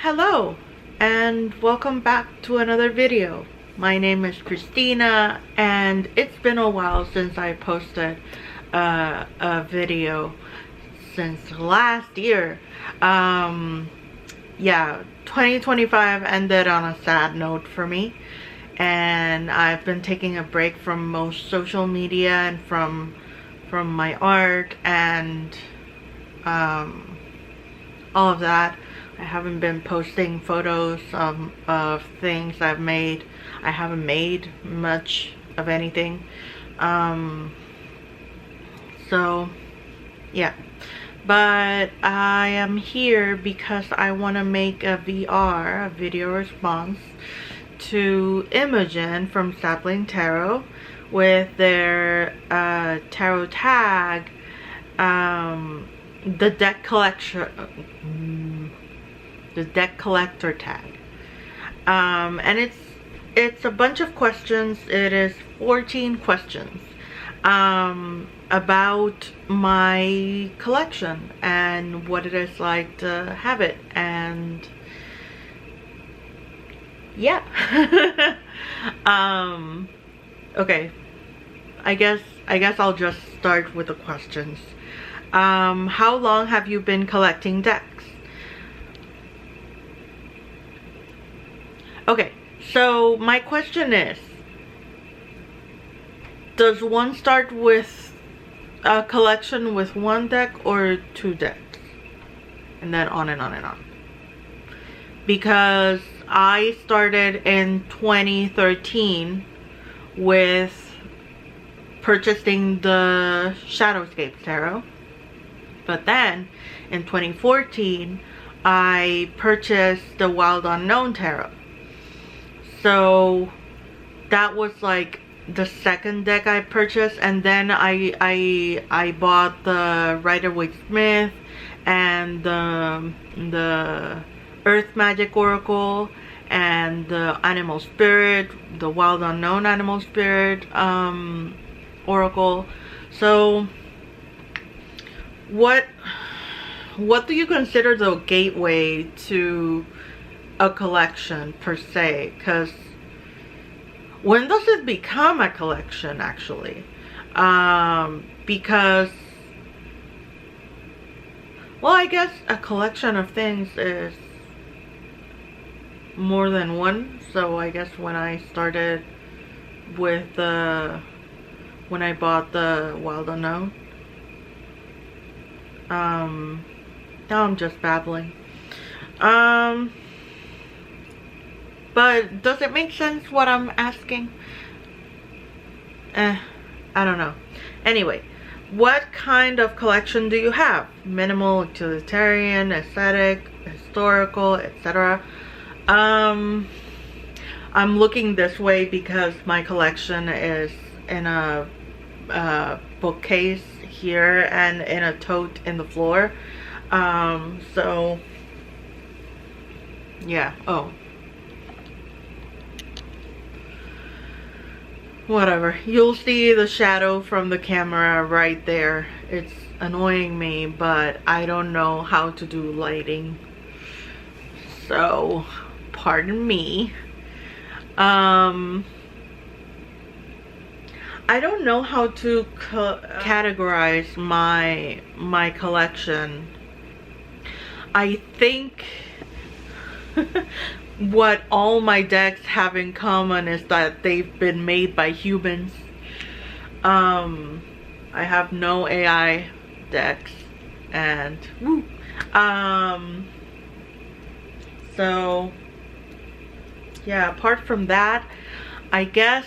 Hello and welcome back to another video. My name is Christina and it's been a while since I posted a video since last year. Yeah, 2025 ended on a sad note for me, and I've been taking a break from most social media and from my art and all of that. I haven't been posting photos of things I've made. I haven't made much of anything. So yeah, but I am here because I want to make a VR, a video response, to Imogen from Sapling Tarot with their tarot tag, the deck collector tag, and it's a bunch of questions. It is 14 questions about my collection and what it is like to have it, and yeah. Okay, I guess I'll just start with the questions. How long have you been collecting decks? Okay, so my question is, does one start with a collection with one deck or two decks? And then on and on and on. Because I started in 2013 with purchasing the Shadowscape Tarot. But then in 2014, I purchased the Wild Unknown Tarot. So that was like the second deck I purchased, and then I bought the Rider-Waite-Smith and the Earth Magic Oracle and the Animal Spirit, the Wild Unknown Animal Spirit Oracle. So what do you consider the gateway to a collection per se? Because when does it become a collection actually? Because, well, I guess a collection of things is more than one. So I guess when I started with when I bought the Wild Unknown, now I'm just babbling. But does it make sense what I'm asking? I don't know. Anyway, what kind of collection do you have? Minimal, utilitarian, aesthetic, historical, etc. I'm looking this way because my collection is in a bookcase here and in a tote in the floor. So yeah. Oh, whatever, you'll see the shadow from the camera right there. It's annoying me, but I don't know how to do lighting, so pardon me. I don't know how to categorize my collection. I think what all my decks have in common is that they've been made by humans. I have no AI decks, and woo. So yeah, apart from that, I guess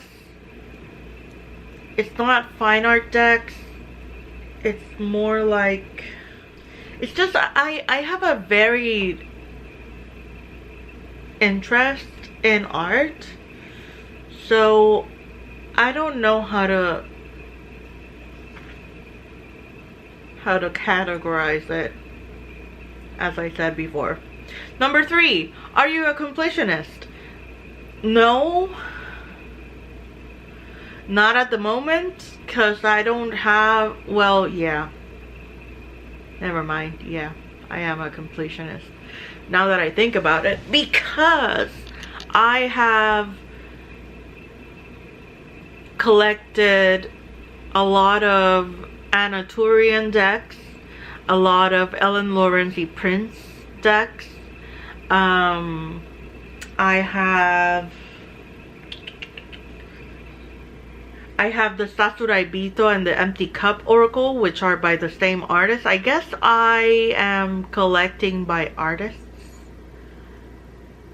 it's not fine art decks. It's more like, it's just I have a varied interest in art, so I don't know how to categorize it, as I said before. Number 3, are you a completionist? No, not at the moment, because I don't have, well, yeah, never mind. Yeah, I am a completionist. now that I think about it, because I have collected a lot of Anatolian decks, a lot of Ellen Lawrency Prince decks. I have the Sasurai Bito and the Empty Cup Oracle, which are by the same artist. I guess I am collecting by artists.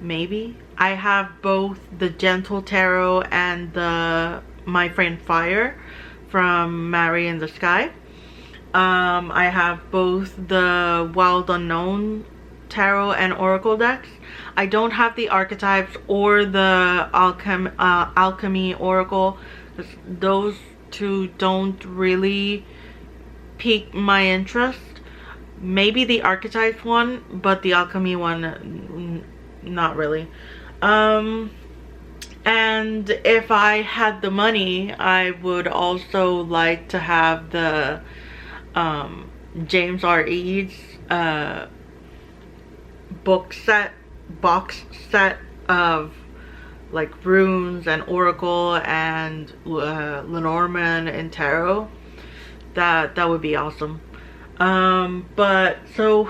Maybe. I have both the Gentle Tarot and the My Friend Fire from Mary in the Sky. I have both the Wild Unknown Tarot and Oracle decks. I don't have the Archetypes or the Alchemy Oracle. Those two don't really pique my interest. Maybe the Archetypes one, but the Alchemy one, not really. And if I had the money, I would also like to have the James R. Eads box set of like runes and oracle and Lenormand and tarot. That would be awesome. But so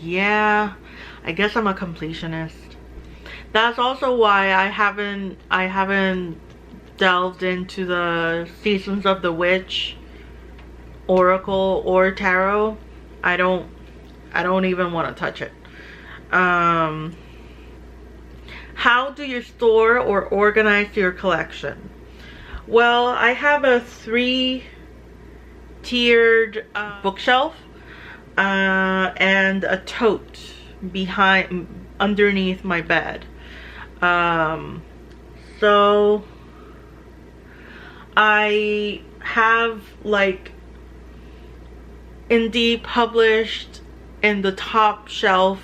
yeah, I guess I'm a completionist. That's also why I haven't delved into the Seasons of the Witch oracle or tarot. I don't even want to touch it. How do you store or organize your collection? Well, I have a 3-tiered bookshelf and a tote underneath my bed. So I have like indie published in the top shelf,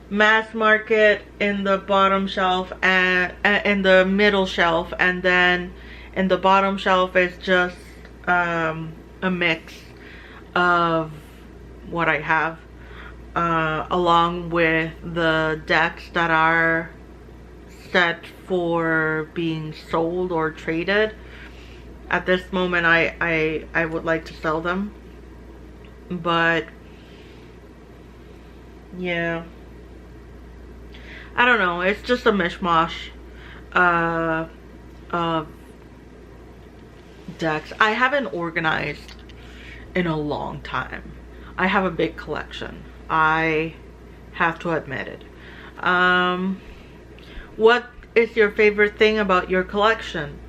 mass market in the bottom shelf, and in the middle shelf, and then in the bottom shelf is just a mix of what I have, along with the decks that are set for being sold or traded. At this moment I would like to sell them, but yeah, I don't know, it's just a mishmash of decks. I haven't organized in a long time. I have a big collection, I have to admit it. What is your favorite thing about your collection?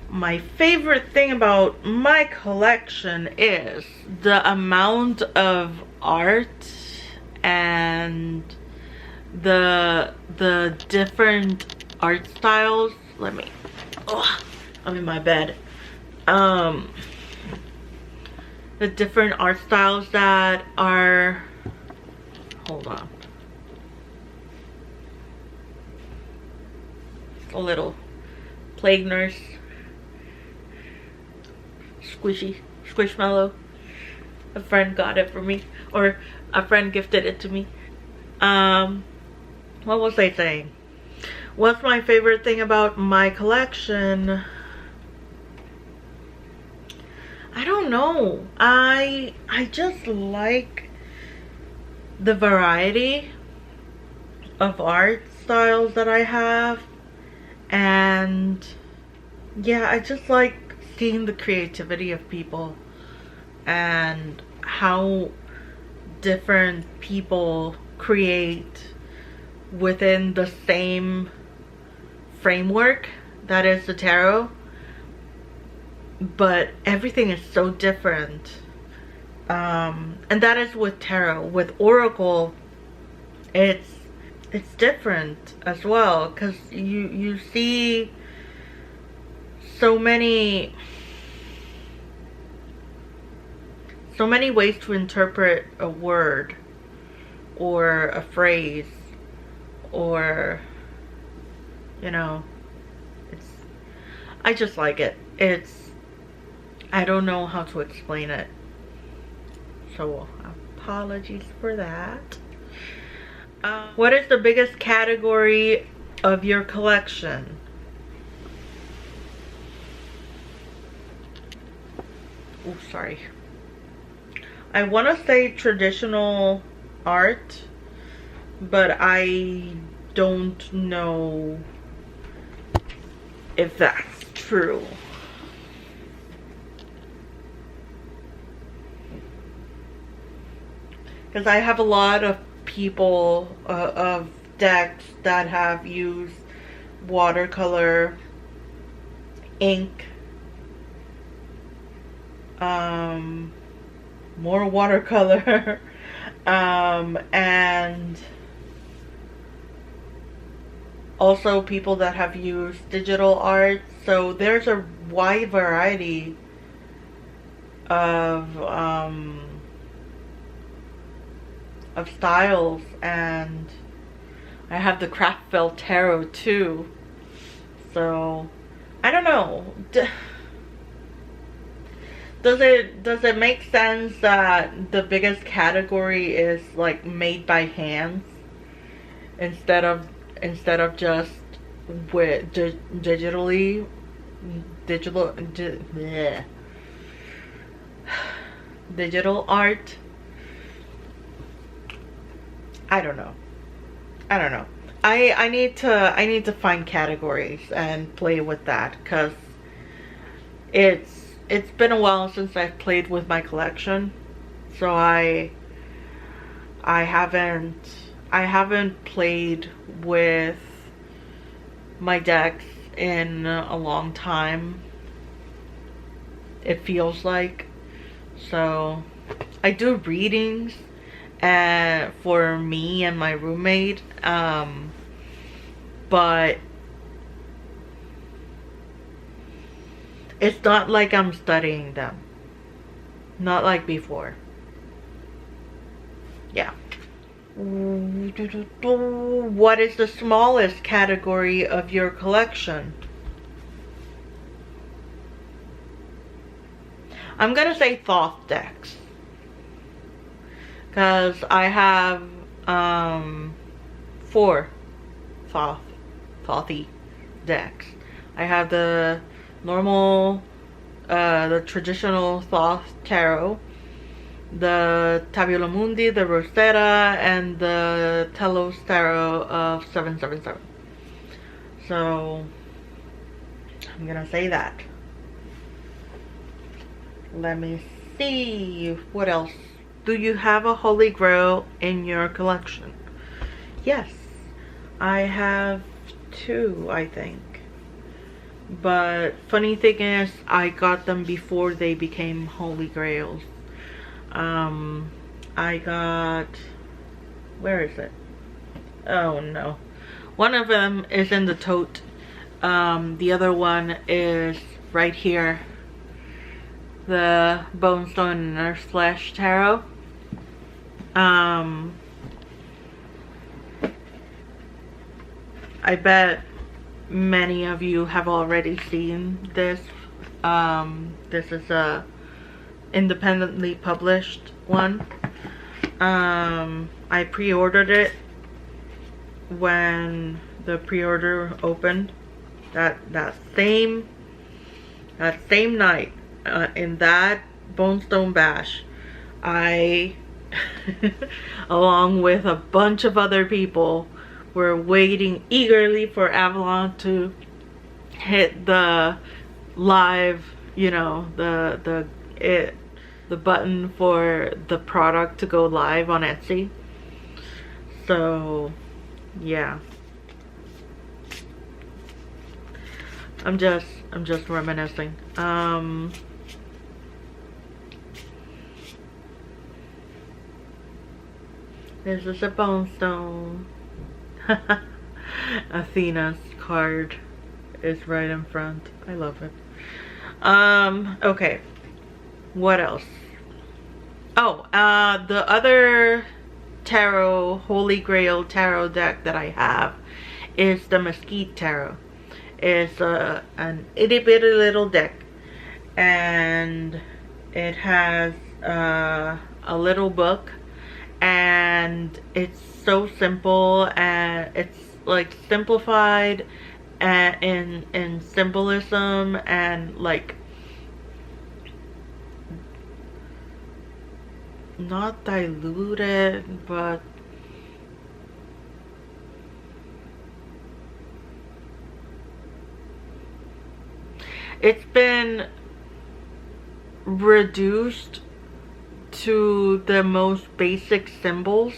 My favorite thing about my collection is the amount of art and the different art styles. I'm in my bed. The different art styles that are, hold on, a little plague nurse squishmallow. A friend got it for me, or a friend gifted it to me. What was I saying? What's my favorite thing about my collection? I don't know. I just like the variety of art styles that I have, and yeah, I just like seeing the creativity of people and how different people create within the same framework that is the tarot, but everything is so different. And that is with tarot. With oracle, it's different as well, because you see so many ways to interpret a word or a phrase, or you know, I just like it. I don't know how to explain it, so apologies for that. What is the biggest category of your collection? Oh, sorry. I want to say traditional art, but I don't know if that's true. Because I have a lot of people, of decks that have used watercolor, ink, more watercolor, and also people that have used digital art. So there's a wide variety of styles, and I have the Craftfell Tarot too. So I don't know. Does it make sense that the biggest category is like made by hands instead of just with digital art? I don't know. I need to find categories and play with that, because it's been a while since I've played with my collection, so I haven't played with my decks in a long time, it feels like. So I do readings for me and my roommate, but it's not like I'm studying them, not like before. Yeah. What is the smallest category of your collection? I'm gonna say Thoth decks, because I have 4 Thothy decks. I have the normal, the traditional Thoth Tarot, the Tabula Mundi, the Rosetta, and the Telos Tarot of 777. So I'm gonna say that. Let me see, what else? Do you have a Holy Grail in your collection? Yes, I have 2, I think. But funny thing is, I got them before they became Holy Grails. I got, where is it? Oh no. One of them is in the tote. The other one is right here. The Bone, Stone, and Earth Flesh Tarot. I bet many of you have already seen this. This is a independently published one. I pre-ordered it when the pre-order opened. That same night, in that Bone Stone Bash, I along with a bunch of other people were waiting eagerly for Avalon to hit the live, you know, the button for the product to go live on Etsy. So yeah, I'm just reminiscing. This is a Bone Stone. Athena's card is right in front. I love it. Okay, what else? Oh, the other tarot, Holy Grail tarot deck that I have is the Mesquite Tarot. It's an itty bitty little deck, and it has a little book, and it's so simple, and it's like simplified and in symbolism, and like not diluted, but it's been reduced to the most basic symbols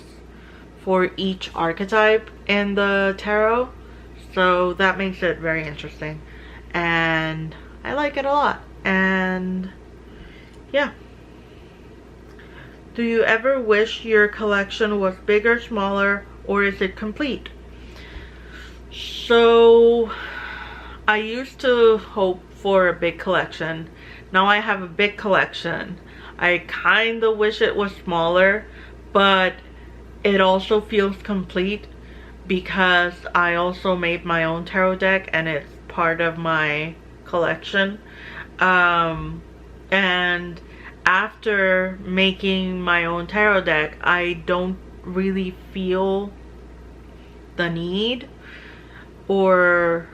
for each archetype in the tarot. So that makes it very interesting, and I like it a lot. And yeah. Do you ever wish your collection was bigger, smaller, or is it complete? So I used to hope for a big collection. Now I have a big collection. I kind of wish it was smaller, but it also feels complete because I also made my own tarot deck, and it's part of my collection. And after making my own tarot deck, I don't really feel the need or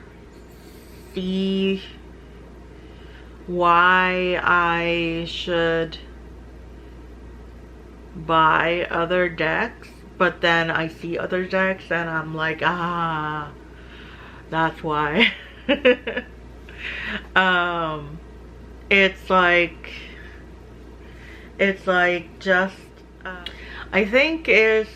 see why I should buy other decks. But then I see other decks and I'm like, ah, that's why. It's like just I think it's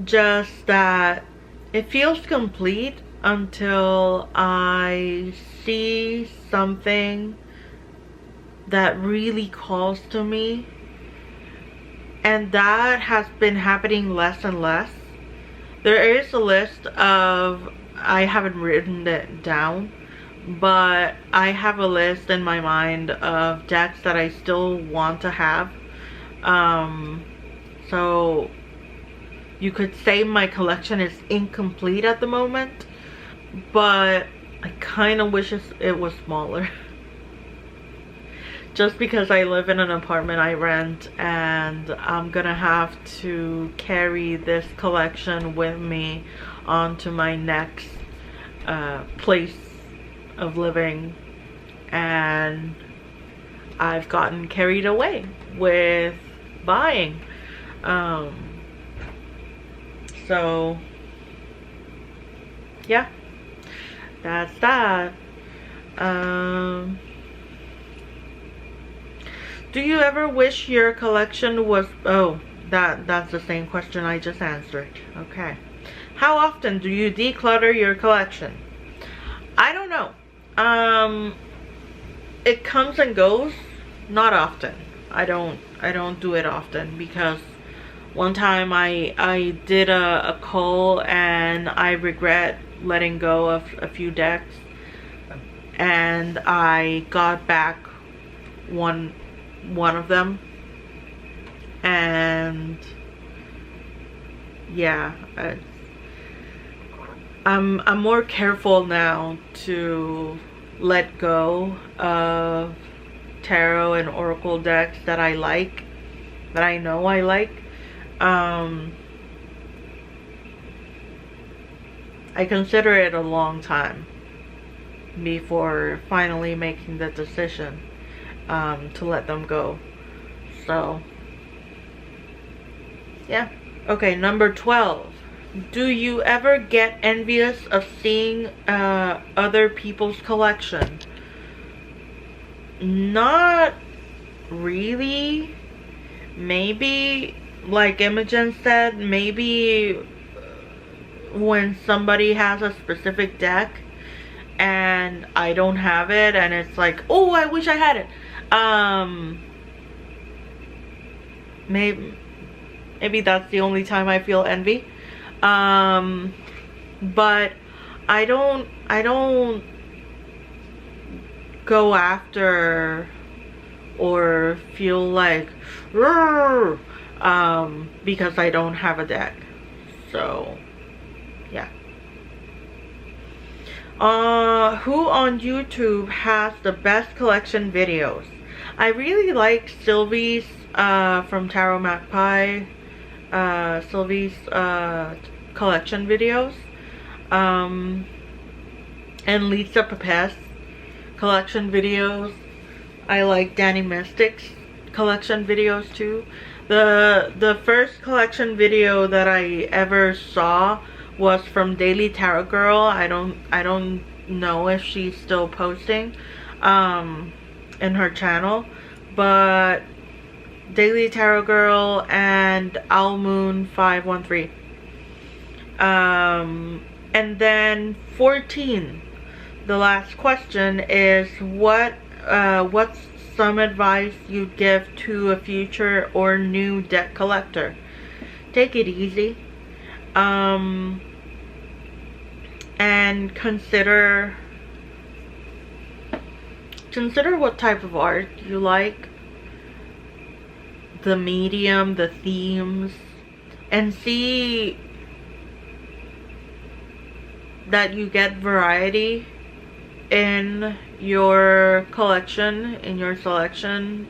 just that it feels complete until I see something that really calls to me, and that has been happening less and less. There is a list of, I haven't written it down, but I have a list in my mind of decks that I still want to have. So you could say my collection is incomplete at the moment, but I kind of wish it was smaller. Just because I live in an apartment I rent, and I'm gonna have to carry this collection with me onto my next place of living, and I've gotten carried away with buying. So yeah, that's that. Do you ever wish your collection was, oh, that's the same question I just answered. Okay. How often do you declutter your collection? I don't know. It comes and goes. Not often. I don't do it often, because one time I did a cull and I regret letting go of a few decks, and I got back one of them, and yeah, I'm more careful now to let go of tarot and oracle decks that I like, that I know I like. I consider it a long time before finally making the decision to let them go. So yeah. Okay, number 12. Do you ever get envious of seeing other people's collection? Not really. Maybe, like Imogen said, maybe when somebody has a specific deck and I don't have it, and it's like, oh, I wish I had it. Maybe that's the only time I feel envy. But I don't go after or feel like because I don't have a deck. So yeah. Who on YouTube has the best collection videos? I really like Sylvie's from Tarot Magpie. Sylvie's collection videos, and Lisa Pape's collection videos. I like Danny Mystic's collection videos too. The first collection video that I ever saw was from Daily Tarot Girl. I don't know if she's still posting in her channel, but Daily Tarot Girl and Owl Moon 513. And then 14, the last question is, what's some advice you'd give to a future or new deck collector? Take it easy, and consider what type of art you like, the medium, the themes, and see that you get variety in your collection, in your selection,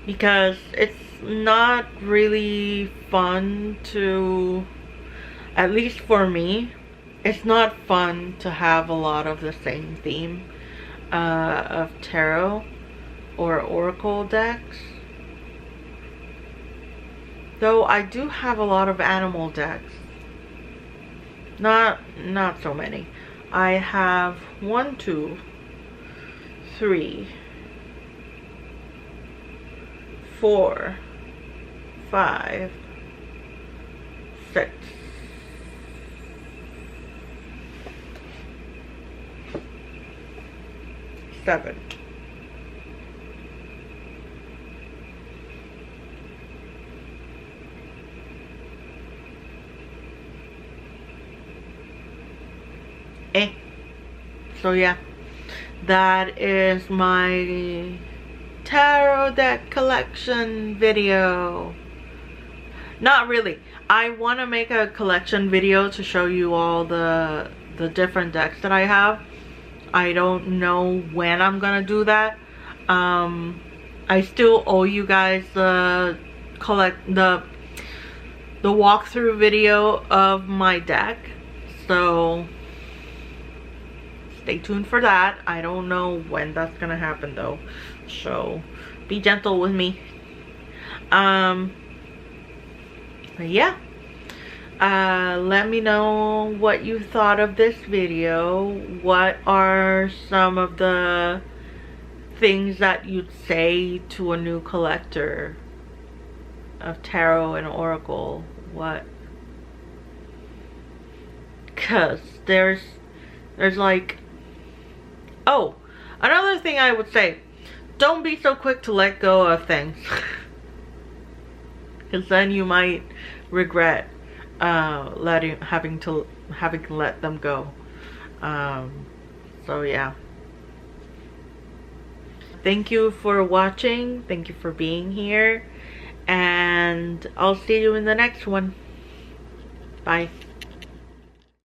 because it's not really fun to, at least for me, it's not fun to have a lot of the same theme of tarot or oracle decks. Though I do have a lot of animal decks. Not so many. I have 1, 2, 3, 4, 5, 6, 7. So yeah, that is my tarot deck collection video. Not really. I want to make a collection video to show you all the different decks that I have. I don't know when I'm gonna do that. I still owe you guys the walkthrough video of my deck, so stay tuned for that. I don't know when that's gonna happen though, so be gentle with me. But yeah, let me know what you thought of this video. What are some of the things that you'd say to a new collector of tarot and oracle? Because there's like, oh, another thing I would say, don't be so quick to let go of things. Because then you might regret having to let them go. So yeah. Thank you for watching. Thank you for being here. And I'll see you in the next one. Bye.